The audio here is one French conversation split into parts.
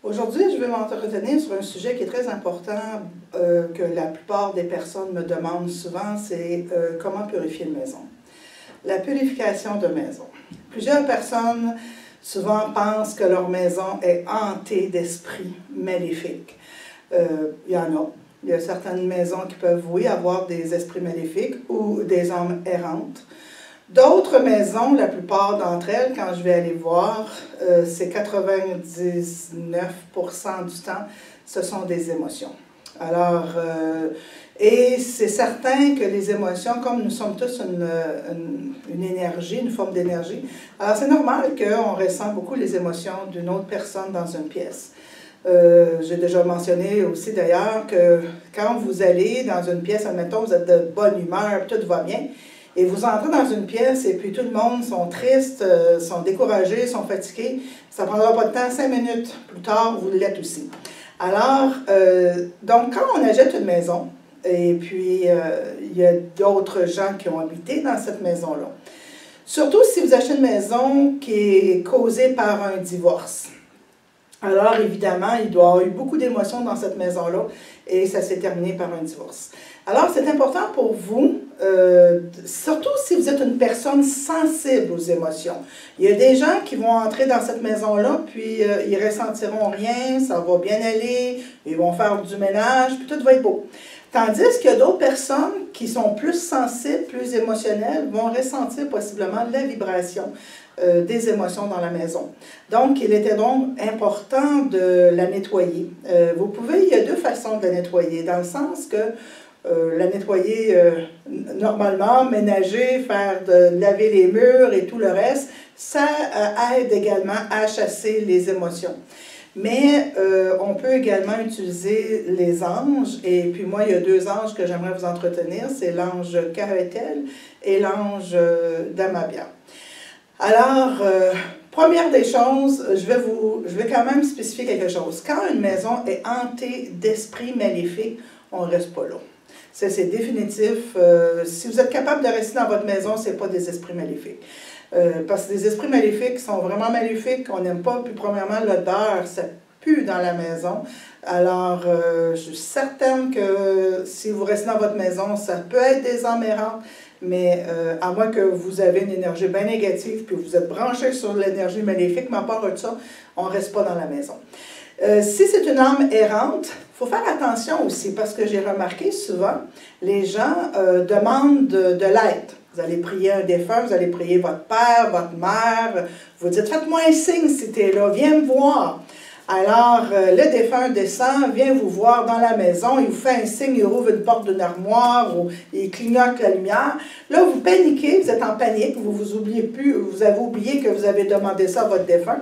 Aujourd'hui, je vais m'entretenir sur un sujet qui est très important, que la plupart des personnes me demandent souvent, c'est comment purifier une maison. La purification de maison. Plusieurs personnes souvent pensent que leur maison est hantée d'esprits maléfiques. Il y en a. Il y a certaines maisons qui peuvent, oui, avoir des esprits maléfiques ou des âmes errantes. D'autres maisons, la plupart d'entre elles, quand je vais aller voir, c'est 99% du temps, ce sont des émotions. Alors, et c'est certain que les émotions, comme nous sommes tous une énergie, une forme d'énergie, alors c'est normal qu'on ressent beaucoup les émotions d'une autre personne dans une pièce. J'ai déjà mentionné aussi d'ailleurs que quand vous allez dans une pièce, admettons, vous êtes de bonne humeur, tout va bien, et vous entrez dans une pièce et puis tout le monde sont tristes, sont découragés, sont fatigués. Ça ne prendra pas de temps, 5 minutes plus tard, vous l'êtes aussi. Alors, donc quand on achète une maison, et puis il y a d'autres gens qui ont habité dans cette maison-là, surtout si vous achetez une maison qui est causée par un divorce. Alors, évidemment, il doit y avoir eu beaucoup d'émotions dans cette maison-là et ça s'est terminé par un divorce. Alors, c'est important pour vous, surtout si vous êtes une personne sensible aux émotions. Il y a des gens qui vont entrer dans cette maison-là, puis ils ressentiront rien, ça va bien aller, ils vont faire du ménage, puis tout va être beau. Tandis qu'il y a d'autres personnes qui sont plus sensibles, plus émotionnelles, vont ressentir possiblement la vibration des émotions dans la maison. Donc, il était donc important de la nettoyer. Il y a deux façons de la nettoyer, dans le sens que la nettoyer normalement, ménager, laver les murs et tout le reste, ça aide également à chasser les émotions. Mais on peut également utiliser les anges, et puis moi, il y a deux anges que j'aimerais vous entretenir, c'est l'ange Cahuétel et l'ange Damabia. Alors, première des choses, je vais quand même spécifier quelque chose. Quand une maison est hantée d'esprits maléfiques, on ne reste pas là. Ça, c'est définitif. Si vous êtes capable de rester dans votre maison, ce n'est pas des esprits maléfiques. Parce que les esprits maléfiques sont vraiment maléfiques, on n'aime pas. Puis premièrement, l'odeur, ça pue dans la maison. Alors, je suis certaine que si vous restez dans votre maison, ça peut être des âmes errantes, mais à moins que vous avez une énergie bien négative, puis vous êtes branché sur l'énergie maléfique, mais à part de ça, on ne reste pas dans la maison. Si c'est une âme errante, il faut faire attention aussi, parce que j'ai remarqué souvent, les gens demandent de l'aide. Vous allez prier un défunt, vous allez prier votre père, votre mère, vous dites « Faites-moi un signe si tu es là, viens me voir ». Alors, le défunt descend, vient vous voir dans la maison, il vous fait un signe, il rouvre une porte d'une armoire ou il clignote la lumière. Là, vous paniquez, vous êtes en panique, vous avez oublié que vous avez demandé ça à votre défunt.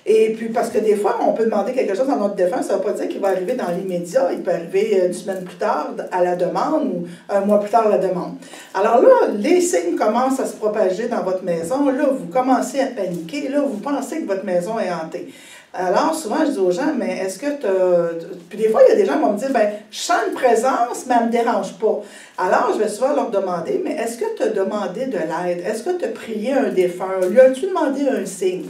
Et puis, parce que des fois, on peut demander quelque chose à notre défunt, ça ne veut pas dire qu'il va arriver dans l'immédiat, il peut arriver une semaine plus tard à la demande ou un mois plus tard à la demande. Alors là, les signes commencent à se propager dans votre maison, là, vous commencez à paniquer, là, vous pensez que votre maison est hantée. Alors, souvent, je dis aux gens, mais est-ce que Puis des fois, il y a des gens qui vont me dire, bien, je sens une présence, mais elle ne me dérange pas. Alors, je vais souvent leur demander, mais est-ce que tu as demandé de l'aide? Est-ce que tu as prié un défunt? Lui as-tu demandé un signe?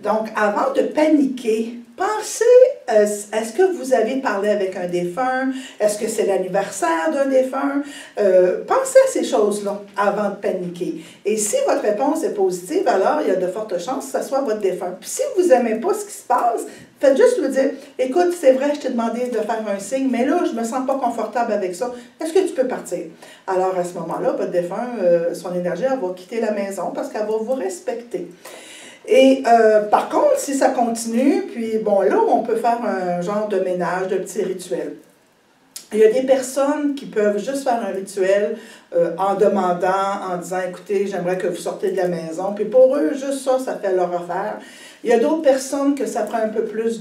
Donc, avant de paniquer, pensez, est-ce que vous avez parlé avec un défunt? Est-ce que c'est l'anniversaire d'un défunt? Pensez à ces choses-là avant de paniquer. Et si votre réponse est positive, alors il y a de fortes chances que ce soit votre défunt. Puis si vous n'aimez pas ce qui se passe, faites juste lui dire, écoute, c'est vrai, je t'ai demandé de faire un signe, mais là, je ne me sens pas confortable avec ça. Est-ce que tu peux partir? Alors, à ce moment-là, votre défunt, son énergie, elle va quitter la maison parce qu'elle va vous respecter. Et par contre, si ça continue, puis bon, là, on peut faire un genre de ménage, de petits rituels. Il y a des personnes qui peuvent juste faire un rituel en demandant, en disant, écoutez, j'aimerais que vous sortez de la maison. Puis pour eux, juste ça, ça fait leur affaire. Il y a d'autres personnes que ça prend un peu plus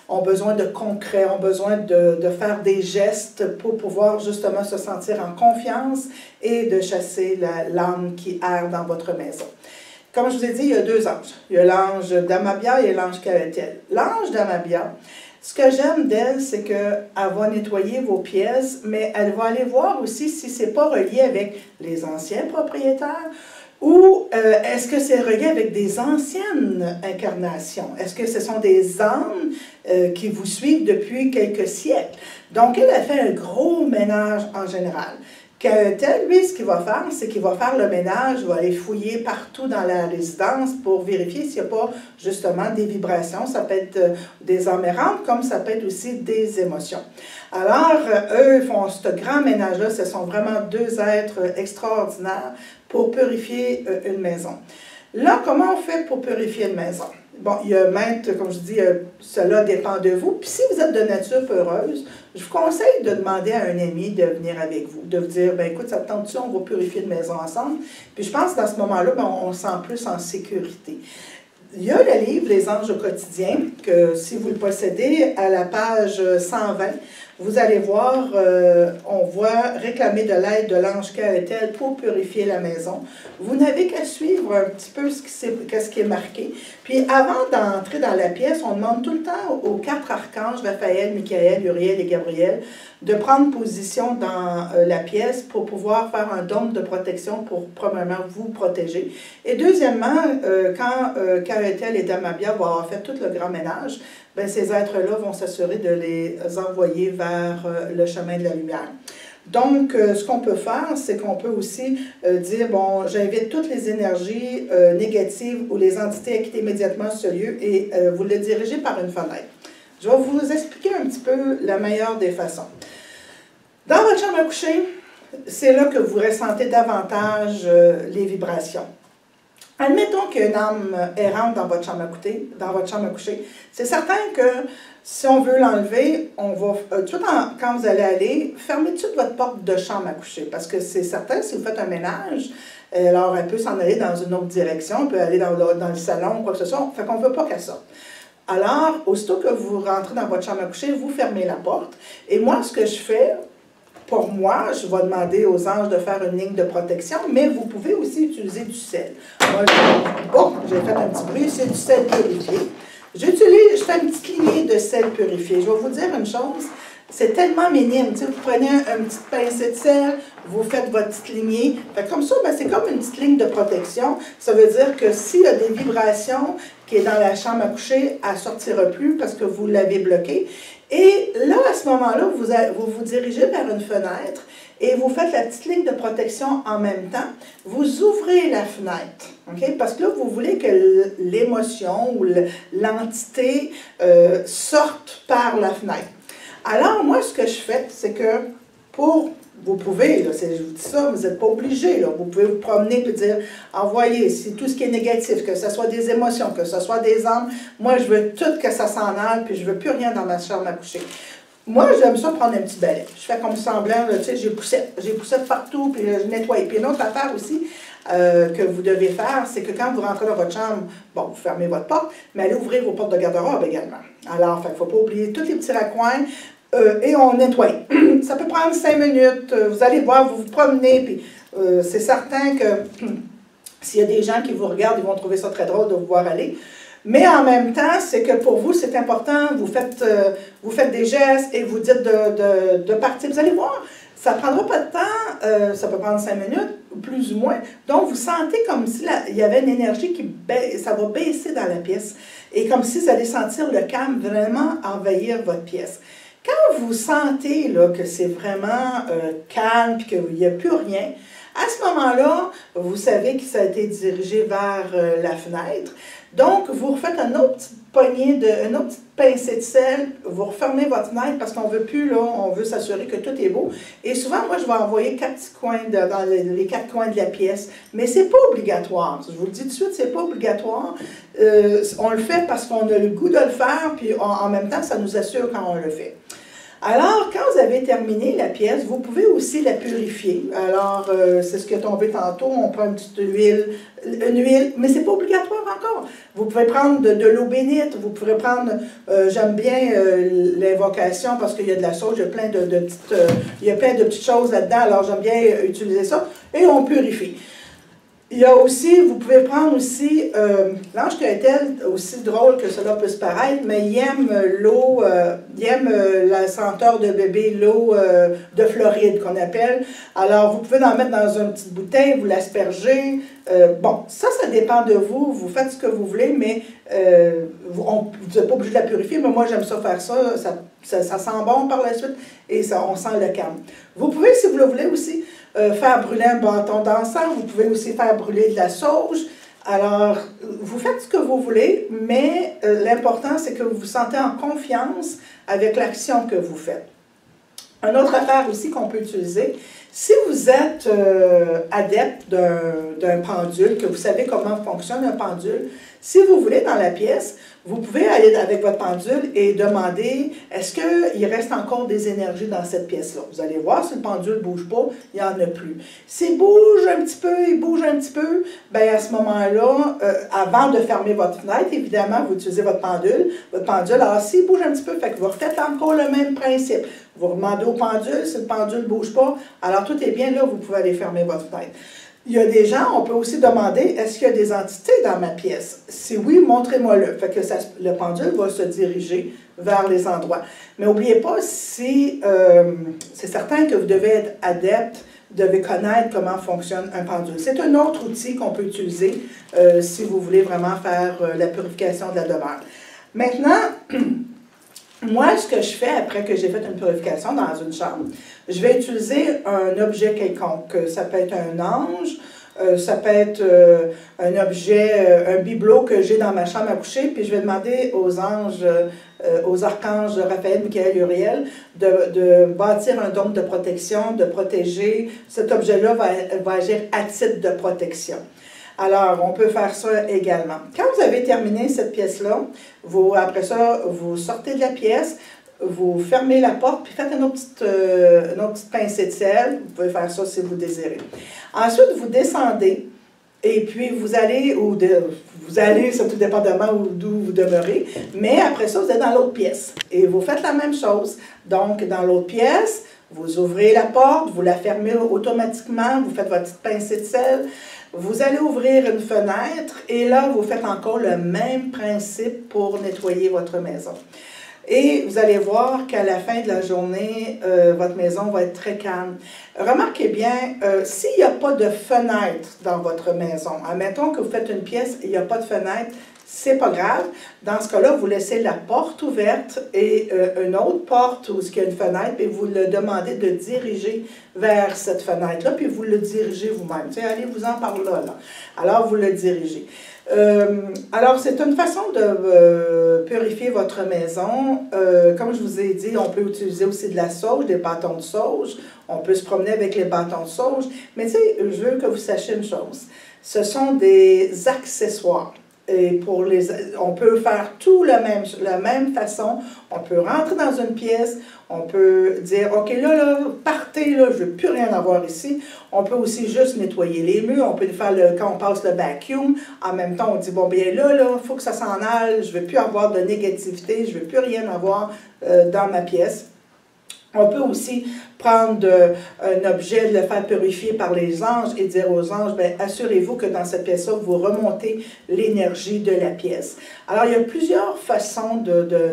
ont besoin de concret, ont besoin de faire des gestes pour pouvoir justement se sentir en confiance et de chasser l'âme qui erre dans votre maison. Comme je vous ai dit, il y a deux anges. Il y a l'ange Damabia et l'ange Cahuétel. L'ange Damabia, Ce que j'aime d'elle, c'est qu'elle va nettoyer vos pièces, mais elle va aller voir aussi si ce n'est pas relié avec les anciens propriétaires ou est-ce que c'est relié avec des anciennes incarnations? Est-ce que ce sont des âmes qui vous suivent depuis quelques siècles? Donc, elle a fait un gros ménage en général. Tel, lui, ce qu'il va faire, c'est qu'il va faire le ménage, il va aller fouiller partout dans la résidence pour vérifier s'il n'y a pas justement des vibrations. Ça peut être des âmes errantes, comme ça peut être aussi des émotions. Alors, eux font ce grand ménage-là. Ce sont vraiment deux êtres extraordinaires pour purifier une maison. Là, comment on fait pour purifier une maison? Bon, il y a maintes, comme je dis, cela dépend de vous. Puis si vous êtes de nature peureuse, je vous conseille de demander à un ami de venir avec vous, de vous dire, ben écoute, ça te tente-tu, on va purifier une maison ensemble. Puis je pense que dans ce moment-là, ben, on se sent plus en sécurité. Il y a le livre Les anges au quotidien, que si vous le possédez, à la page 120, vous allez voir, on voit réclamer de l'aide de l'ange Kaetel pour purifier la maison. Vous n'avez qu'à suivre un petit peu ce qui est marqué. Puis avant d'entrer dans la pièce, on demande tout le temps aux 4 archanges, Raphaël, Michaël, Uriel et Gabriel, de prendre position dans la pièce pour pouvoir faire un dôme de protection pour premièrement vous protéger. Et deuxièmement, quand Kaetel et Damabia vont avoir fait tout le grand ménage, bien, ces êtres-là vont s'assurer de les envoyer vers le chemin de la lumière. Donc, ce qu'on peut faire, c'est qu'on peut aussi dire, bon, j'invite toutes les énergies négatives ou les entités à quitter immédiatement ce lieu et vous le dirigez par une fenêtre. Je vais vous expliquer un petit peu la meilleure des façons. Dans votre chambre à coucher, c'est là que vous ressentez davantage les vibrations. Admettons qu'il y a une âme errante dans votre chambre à coucher. C'est certain que si on veut l'enlever, on va, quand vous allez aller, fermez tout de suite votre porte de chambre à coucher. Parce que c'est certain, si vous faites un ménage, alors elle peut s'en aller dans une autre direction, elle peut aller dans le salon ou quoi que ce soit. Fait qu'on ne veut pas qu'elle sorte. Alors, aussitôt que vous rentrez dans votre chambre à coucher, vous fermez la porte. Et moi, ce que je fais, pour moi, je vais demander aux anges de faire une ligne de protection, mais vous pouvez aussi utiliser du sel. Moi, j'ai fait un petit bruit, c'est du sel purifié. Je fais une petite lignée de sel purifié. Je vais vous dire une chose, c'est tellement minime. Tu sais, vous prenez une petite pincée de sel, vous faites votre petite lignée. Fait comme ça, ben, c'est comme une petite ligne de protection. Ça veut dire que s'il y a des vibrations qui est dans la chambre à coucher, elle ne sortira plus parce que vous l'avez bloquée. Et là, à ce moment-là, vous vous dirigez vers une fenêtre et vous faites la petite ligne de protection en même temps. Vous ouvrez la fenêtre, okay? Parce que là, vous voulez que l'émotion ou l'entité sorte par la fenêtre. Alors, moi, ce que je fais, c'est que vous pouvez, là, je vous dis ça, vous n'êtes pas obligé, là, vous pouvez vous promener et dire, envoyez, c'est tout ce qui est négatif, que ce soit des émotions, que ce soit des âmes, moi je veux tout que ça s'en aille, puis je veux plus rien dans ma chambre à coucher. Moi, j'aime ça prendre un petit balai. Je fais comme semblant, tu sais, j'ai poussette partout, puis je nettoie. Puis une autre affaire aussi que vous devez faire, c'est que quand vous rentrez dans votre chambre, bon, vous fermez votre porte, mais allez ouvrir vos portes de garde-robe également. Alors, il ne faut pas oublier tous les petits raccoins, et on nettoie. Ça peut prendre 5 minutes, vous allez voir, vous vous promenez, puis c'est certain que s'il y a des gens qui vous regardent, ils vont trouver ça très drôle de vous voir aller. Mais en même temps, c'est que pour vous, c'est important, vous faites des gestes et vous dites de partir. Vous allez voir, ça ne prendra pas de temps, ça peut prendre 5 minutes, plus ou moins. Donc, vous sentez comme si il y avait une énergie ça va baisser dans la pièce. Et comme si vous allez sentir le calme vraiment envahir votre pièce. Quand vous sentez là, que c'est vraiment calme et qu'il n'y a plus rien, à ce moment-là, vous savez que ça a été dirigé vers la fenêtre. Donc, vous refaites une autre petite pincée de sel, vous refermez votre fenêtre parce qu'on ne veut plus, là, on veut s'assurer que tout est beau. Et souvent, moi, je vais envoyer 4 petits coins dans les 4 coins de la pièce. Mais ce n'est pas obligatoire. Je vous le dis tout de suite, ce n'est pas obligatoire. On le fait parce qu'on a le goût de le faire, puis en même temps, ça nous assure quand on le fait. Alors, quand vous avez terminé la pièce, vous pouvez aussi la purifier. Alors, c'est ce qui est tombé tantôt, on prend une petite huile, mais ce n'est pas obligatoire encore. Vous pouvez prendre de l'eau bénite, vous pouvez prendre, j'aime bien l'invocation parce qu'il y a de la sauge, il y a plein de petites choses là-dedans, alors j'aime bien utiliser ça, et on purifie. Il y a aussi, vous pouvez prendre aussi, l'ange Quintel, aussi drôle que cela peut se paraître, mais il aime l'eau, il aime la senteur de bébé, l'eau de Floride qu'on appelle. Alors, vous pouvez en mettre dans une petite bouteille, vous l'aspergez. Bon, ça dépend de vous, vous faites ce que vous voulez, mais vous n'êtes pas obligé de la purifier, mais moi j'aime ça faire ça, ça sent bon par la suite et ça, on sent le calme. Vous pouvez, si vous le voulez aussi, faire brûler un bâton d'encens, vous pouvez aussi faire brûler de la sauge. Alors, vous faites ce que vous voulez, mais l'important, c'est que vous vous sentez en confiance avec l'action que vous faites. Une autre affaire aussi qu'on peut utiliser, si vous êtes adepte d'un pendule, que vous savez comment fonctionne un pendule, si vous voulez dans la pièce, vous pouvez aller avec votre pendule et demander, est-ce qu'il reste encore des énergies dans cette pièce-là? Vous allez voir, si le pendule ne bouge pas, il n'y en a plus. S'il bouge un petit peu, il bouge un petit peu, bien à ce moment-là, avant de fermer votre fenêtre, évidemment, vous utilisez votre pendule. Alors s'il bouge un petit peu, fait que vous refaites encore le même principe. Vous demandez au pendule, si le pendule ne bouge pas, alors tout est bien là, vous pouvez aller fermer votre fenêtre. Il y a des gens, on peut aussi demander, est-ce qu'il y a des entités dans ma pièce? Si oui, montrez-moi-le. Fait que le pendule va se diriger vers les endroits. Mais n'oubliez pas, si c'est certain que vous devez être adepte, vous devez connaître comment fonctionne un pendule. C'est un autre outil qu'on peut utiliser si vous voulez vraiment faire la purification de la demeure. Maintenant, moi, ce que je fais après que j'ai fait une purification dans une chambre, je vais utiliser un objet quelconque. Ça peut être un ange, ça peut être un objet, un bibelot que j'ai dans ma chambre à coucher, puis je vais demander aux anges, aux archanges Raphaël, Michael, Uriel, de bâtir un dôme de protection, de protéger. Cet objet-là va agir à titre de protection. Alors, on peut faire ça également. Quand vous avez terminé cette pièce-là, après ça, vous sortez de la pièce, vous fermez la porte, puis faites une autre petite pincée de sel. Vous pouvez faire ça si vous désirez. Ensuite, vous descendez, et puis vous allez, ça tout dépendamment d'où vous demeurez, mais après ça, vous êtes dans l'autre pièce. Et vous faites la même chose. Donc, dans l'autre pièce, vous ouvrez la porte, vous la fermez automatiquement, vous faites votre petite pincée de sel. Vous allez ouvrir une fenêtre et là, vous faites encore le même principe pour nettoyer votre maison. Et vous allez voir qu'à la fin de la journée, votre maison va être très calme. Remarquez bien, s'il n'y a pas de fenêtre dans votre maison, admettons que vous faites une pièce et il n'y a pas de fenêtre, c'est pas grave. Dans ce cas-là, vous laissez la porte ouverte et une autre porte où il y a une fenêtre, et vous le demandez de diriger vers cette fenêtre-là, puis vous le dirigez vous-même. Tu sais, allez-vous-en par là, là. Alors, vous le dirigez. Alors, c'est une façon de purifier votre maison. Comme je vous ai dit, on peut utiliser aussi de la sauge, des bâtons de sauge. On peut se promener avec les bâtons de sauge. Mais tu sais, je veux que vous sachiez une chose. Ce sont des accessoires. Et on peut faire tout la même façon. On peut rentrer dans une pièce, on peut dire, OK, là, partez, là, je ne veux plus rien avoir ici. On peut aussi juste nettoyer les murs, on peut faire, quand on passe le vacuum, en même temps, on dit, bon, bien là, il faut que ça s'en aille, je ne veux plus avoir de négativité, je ne veux plus rien avoir dans ma pièce. On peut aussi prendre un objet, le faire purifier par les anges et dire aux anges, bien, assurez-vous que dans cette pièce-là, vous remontez l'énergie de la pièce. Alors, il y a plusieurs façons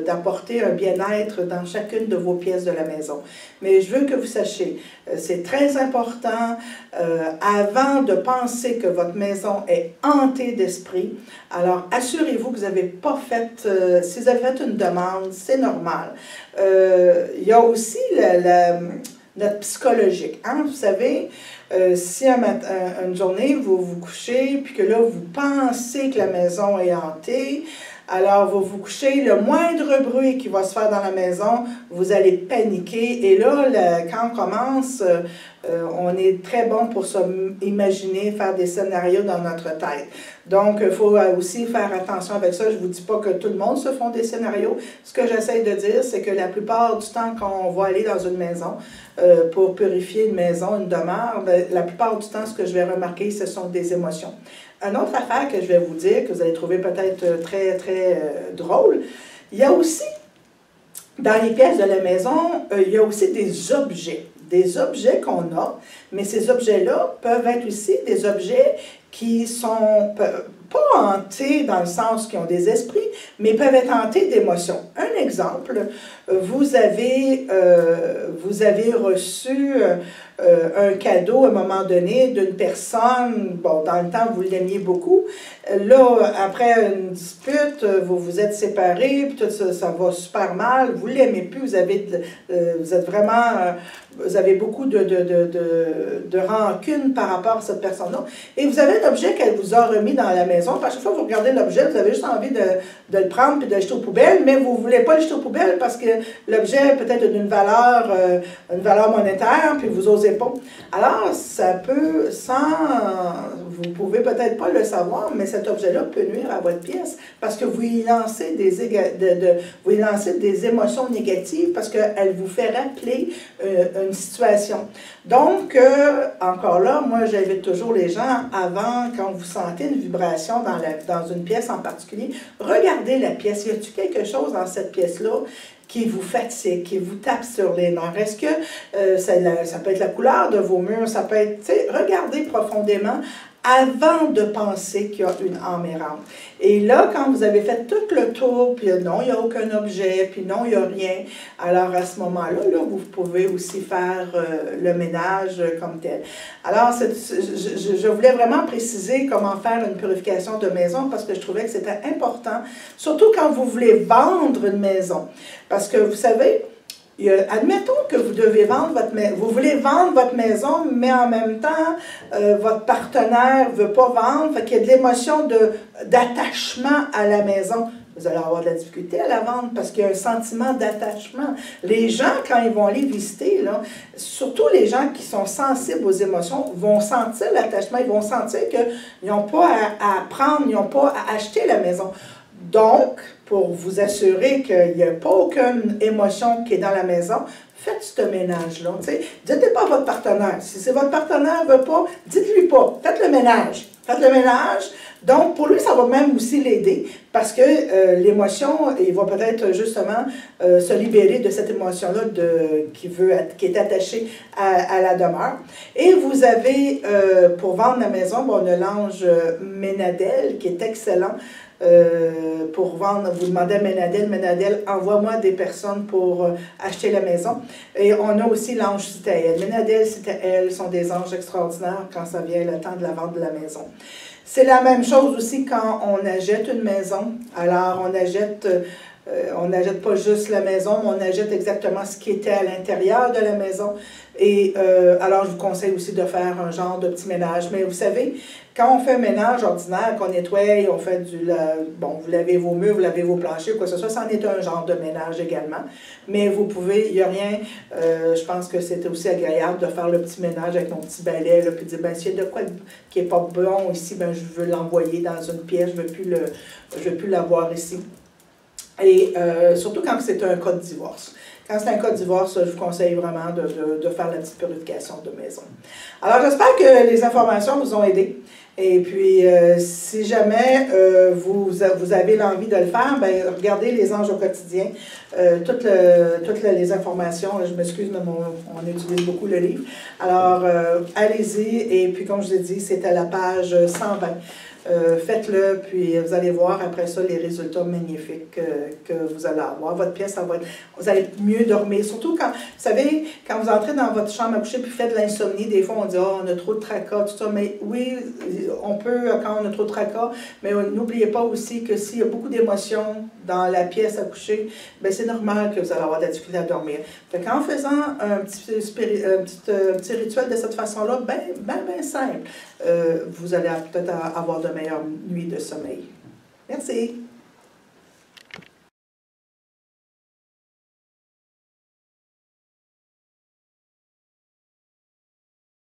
d'apporter un bien-être dans chacune de vos pièces de la maison. Mais je veux que vous sachiez, c'est très important, avant de penser que votre maison est hantée d'esprit, alors assurez-vous que vous n'avez pas fait, si vous avez fait une demande, c'est normal. Il y a aussi notre psychologique. Hein? Vous savez, si une journée, vous vous couchez, puis que là, vous pensez que la maison est hantée, alors vous vous couchez, le moindre bruit qui va se faire dans la maison, vous allez paniquer. Et là, quand on commence, on est très bon pour imaginer, faire des scénarios dans notre tête. Donc, il faut aussi faire attention avec ça. Je ne vous dis pas que tout le monde se font des scénarios. Ce que j'essaie de dire, c'est que la plupart du temps, quand on va aller dans une maison pour purifier une maison, une demeure, la plupart du temps, ce que je vais remarquer, ce sont des émotions. Une autre affaire que je vais vous dire, que vous allez trouver peut-être très, très drôle, il y a aussi, dans les pièces de la maison, il y a aussi des objets. des objets qu'on a, mais ces objets-là peuvent être aussi des objets qui sont pas hantés dans le sens qu'ils ont des esprits, mais peuvent être hantés d'émotions. Un exemple, vous avez reçu un cadeau à un moment donné d'une personne, bon, dans le temps, vous l'aimiez beaucoup. Là, après une dispute, vous vous êtes séparés, puis tout ça, ça va super mal, vous ne l'aimez plus, vous êtes vraiment, vous avez beaucoup de rancune par rapport à cette personne-là. Et vous avez l'objet qu'elle vous a remis dans la maison. Puis à chaque fois que vous regardez l'objet, vous avez juste envie de le prendre et de le jeter aux poubelles, mais vous ne voulez pas le jeter aux poubelles parce que l'objet peut-être d'une valeur, une valeur monétaire, puis vous n'osez pas. Alors, ça peut, vous ne pouvez peut-être pas le savoir, mais cet objet-là peut nuire à votre pièce parce que vous y lancez des émotions négatives parce qu'elle vous fait rappeler une situation. Donc, encore là, moi, j'invite toujours les gens, avant, quand vous sentez une vibration dans une pièce en particulier, regardez la pièce. Y a-t-il quelque chose dans cette pièce-là qui vous fatigue, qui vous tape sur les nerfs? Est-ce que ça peut être la couleur de vos murs, ça peut être, tu sais, regardez profondément avant de penser qu'il y a une âme errante. Et là, quand vous avez fait tout le tour, puis non, il n'y a aucun objet, puis non, il n'y a rien, alors à ce moment-là, là, vous pouvez aussi faire le ménage comme tel. Alors, je voulais vraiment préciser comment faire une purification de maison parce que je trouvais que c'était important, surtout quand vous voulez vendre une maison. Parce que, vous savez, admettons que vous devez vendre votre maison, vous voulez vendre votre maison, mais en même temps, votre partenaire ne veut pas vendre, fait qu'il y a de l'émotion d'attachement à la maison. Vous allez avoir de la difficulté à la vendre parce qu'il y a un sentiment d'attachement. Les gens, quand ils vont aller visiter, là, surtout les gens qui sont sensibles aux émotions, vont sentir l'attachement, ils vont sentir qu'ils n'ont pas à prendre, ils n'ont pas à acheter la maison. Donc, pour vous assurer qu'il n'y a pas aucune émotion qui est dans la maison, faites ce ménage-là. Dites pas à votre partenaire. Si c'est votre partenaire ne veut pas, dites-lui pas. Faites le ménage. Faites le ménage. Donc, pour lui, ça va même aussi l'aider parce que l'émotion, il va peut-être justement se libérer de cette émotion-là qui est attachée à la demeure. Et vous avez, pour vendre la maison, bon, on a l'ange Ménadel qui est excellent. Pour vendre, vous demandez à Ménadel, envoie-moi des personnes pour acheter la maison. Et on a aussi l'ange Citaël. Ménadel, Citaël sont des anges extraordinaires quand ça vient le temps de la vente de la maison. C'est la même chose aussi quand on achète une maison. Alors, on n'achète pas juste la maison, mais on achète exactement ce qui était à l'intérieur de la maison. Et alors, je vous conseille aussi de faire un genre de petit ménage. Mais vous savez, quand on fait un ménage ordinaire, qu'on nettoie, on fait bon, vous lavez vos murs, vous lavez vos planchers, quoi que ce soit, c'en est un genre de ménage également. Mais vous pouvez, il n'y a rien, je pense que c'est aussi agréable de faire le petit ménage avec mon petit balai, là, puis dire, ben, s'il y a de quoi qui n'est pas bon ici, ben, je veux l'envoyer dans une pièce, je ne veux plus l'avoir ici. Et surtout quand c'est un cas de divorce. Quand c'est un cas de divorce, je vous conseille vraiment de faire la petite purification de maison. Alors, j'espère que les informations vous ont aidé. Et puis, si jamais vous avez l'envie de le faire, bien, regardez les anges au quotidien. Toutes les informations, je m'excuse, mais on utilise beaucoup le livre. Alors, allez-y. Et puis, comme je vous ai dit, c'est à la page 120. Faites-le, puis vous allez voir après ça les résultats magnifiques que vous allez avoir. Votre pièce, vous allez mieux dormir. Surtout quand, vous savez, quand vous entrez dans votre chambre à coucher puis faites de l'insomnie, des fois on dit « oh, on a trop de tracas, tout ça », mais oui, on peut quand on a trop de tracas, mais n'oubliez pas aussi que s'il y a beaucoup d'émotions dans la pièce à coucher, bien c'est normal que vous allez avoir de la difficulté à dormir. Fait qu'en faisant un petit rituel de cette façon-là, bien simple, vous allez peut-être avoir de meilleures nuits de sommeil. Merci.